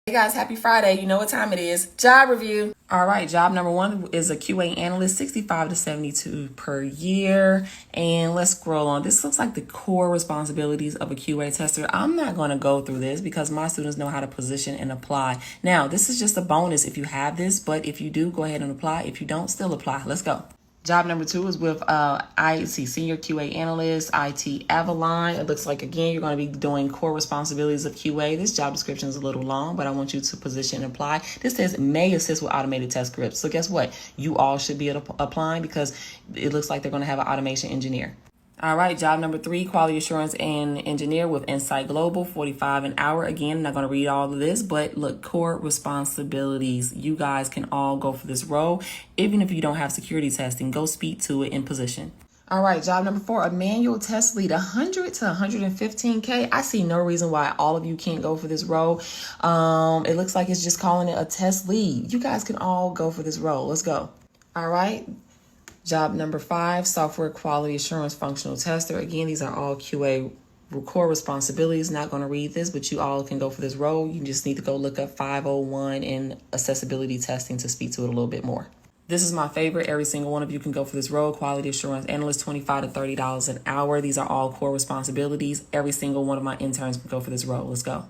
Hey guys, happy Friday. You know what time it is. Job review. All right, job number one is a QA analyst, 65 to 72 per year. And let's scroll on. This looks like the core responsibilities of a QA tester. I'm not going to go through this because my students know how to position and apply. Now, this is just a bonus if you have this, but if you do, go ahead and apply. If you don't, still apply. Let's go. Job number two is with Senior QA Analyst, IT Avalon. It looks like, again, you're going to be doing core responsibilities of QA. This job description is a little long, but I want you to position and apply. This says may assist with automated test scripts. So guess what? You all should be applying because it looks like they're going to have an automation engineer. All right, job number three, quality assurance and engineer with Insight Global, 45 an hour. Again, I'm not going to read all of this, but look, core responsibilities. You guys can all go for this role. Even if you don't have security testing, go speak to it in position. All right, job number four, a manual test lead, 100 to 115K. I see no reason why all of you can't go for this role. It looks like it's just calling it a test lead. You guys can all go for this role. Let's go. All right. Job number five, software quality assurance functional tester. Again, these are all QA core responsibilities. Not going to read this, but you all can go for this role. You just need to go look up 501 and accessibility testing to speak to it a little bit more. This is my favorite. Every single one of you can go for this role. Quality assurance analyst, $25 to $30 an hour. These are all core responsibilities. Every single one of my interns can go for this role. Let's go.